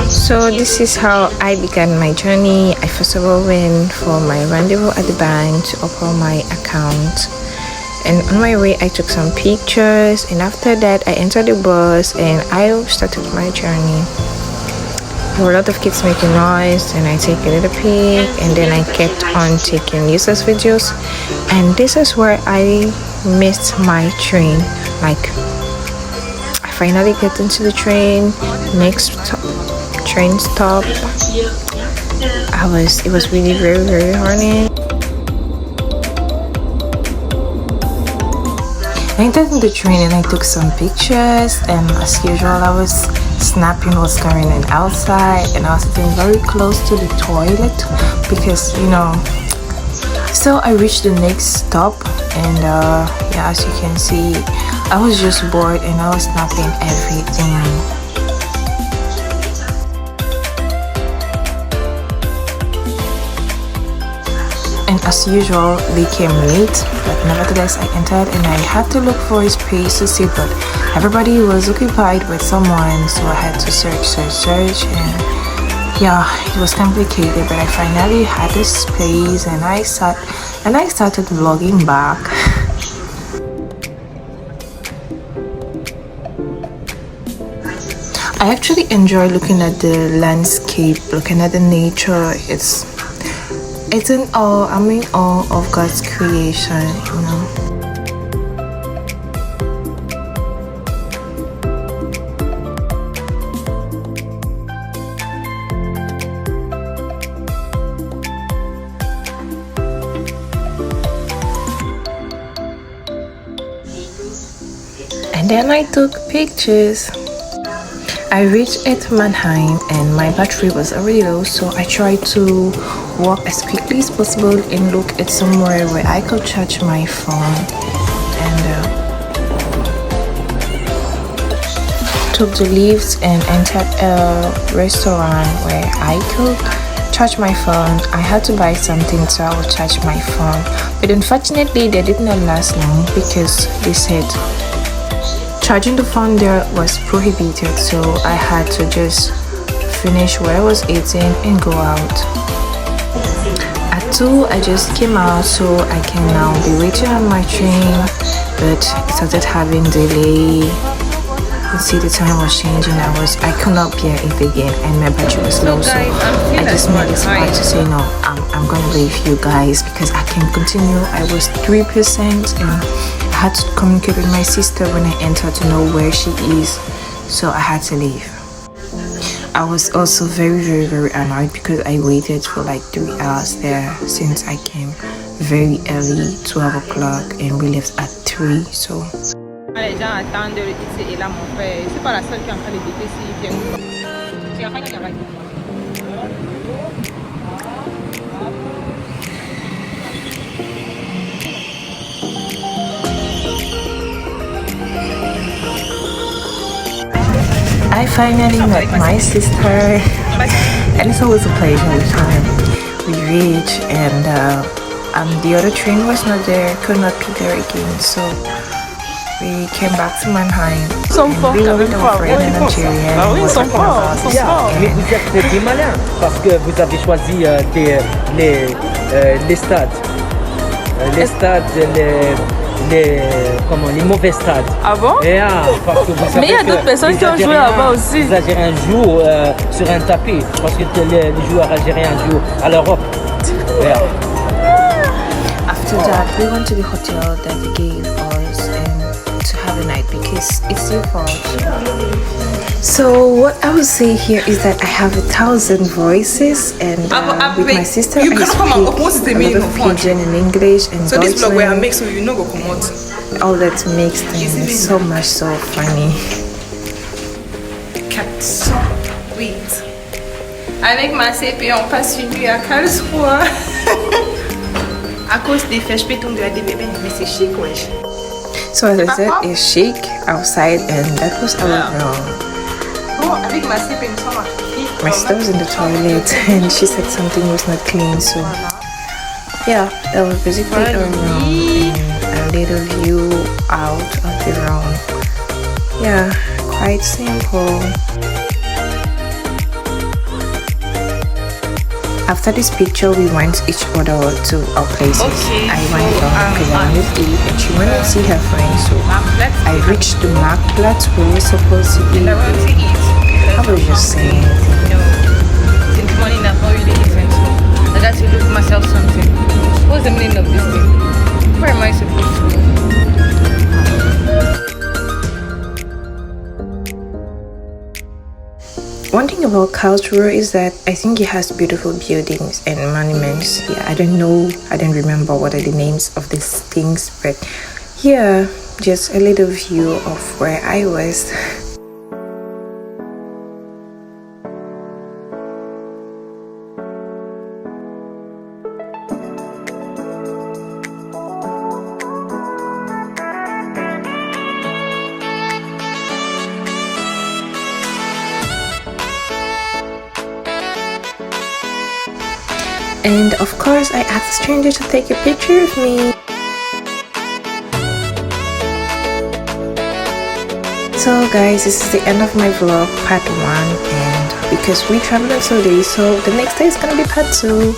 So this is how I began my journey. I first of all went for my rendezvous at the bank to open my account. And on my way, I took some pictures. And after that, I entered the bus and I started my journey. There were a lot of kids making noise, and I take a little peek, and then I kept on taking useless videos. And this is where I missed my train. Like, I finally get into the train. Next train stop. It was really very horny. I entered in the train and I took some pictures, and as usual I was snapping what's going on outside, and I was sitting very close to the toilet because so I reached the next stop, and yeah, as you can see, I was just bored and I was snapping everything. And as usual, they came late, but nevertheless I entered and I had to look for a space to sit, but everybody was occupied with someone, so I had to search, and yeah, it was complicated, but I finally had a space, and I started vlogging back. I actually enjoy looking at the landscape, looking at the nature. I'm in awe of God's creation, And then I took pictures. I reached at Mannheim and my battery was already low, so I tried to walk as quickly as possible and look at somewhere where I could charge my phone, and took the lift and entered a restaurant where I could charge my phone. I had to buy something so I would charge my phone, but unfortunately they did not last long because they said charging the phone there was prohibited, so I had to just finish what I was eating and go out. At 2, I just came out so I can now be waiting on my train, but it started having delay. You see the time was changing. I could not bear it again, and my battery was low, so I just made this part to say no, I'm gonna leave you guys because I can't continue. I was 3% and I had to communicate with my sister when I entered to know where she is, so I had to leave. I was also very annoyed because I waited for like 3 hours there since I came very early, 12 o'clock, and we left at 3, so les gens attendent le lycée, et là mon frère, c'est pas la seule qui est en train de détester. I finally met my sister, and it's always a pleasure every time we reach, and the other train was not there, could not be there again, so we came back to Mannheim. We were with our friend in Nigeria. Oui, ils sont forts. Mais vous êtes des malins parce que vous avez choisi les stades. Les stades, les mauvais stades. Ah bon? Parce que vous savez, mais il y a d'autres personnes qui ont joué là-bas aussi. Les Algériens jouent sur un tapis parce que les joueurs algériens jouent à l'Europe. After that, we went to the hotel that they gave us and to have a night because it's your fault. So what I would say here is that I have 1,000 voices, and with my sister I speak a lot of Pidgin and English and So this vlog where I Deutschland. make so you know go come out. All that makes things so much so funny. So sweet. Avec ma CP, on passe une nuit à Karlsruhe. À cause des fèches béton de la DBB, mais c'est chic, wesh. So as I said, it's chic outside, and that was our room. Bon, avec ma CP, nous sommes My sister was in the toilet and she said something was not clean, so yeah, that was basically a room and a little view out of the room. Yeah, quite simple. After this picture, we went each other to our places. Okay, I went so, down because I wanted to eat and she wanted to see her friends. So Marktplatz. I reached the Marktplatz where we're supposed to And eat. I want to eat. I was just saying. No. Since morning I've not really eaten, so I got to look myself something. What's the meaning of this thing? Where am I supposed to go? One thing about Karlsruhe is that I think it has beautiful buildings and monuments. Yeah, I don't know, I don't remember what are the names of these things, but yeah, just a little view of where I was. And of course, I asked a stranger to take a picture of me. So guys, this is the end of my vlog, part 1, and because we traveled today, so the next day is gonna be part 2.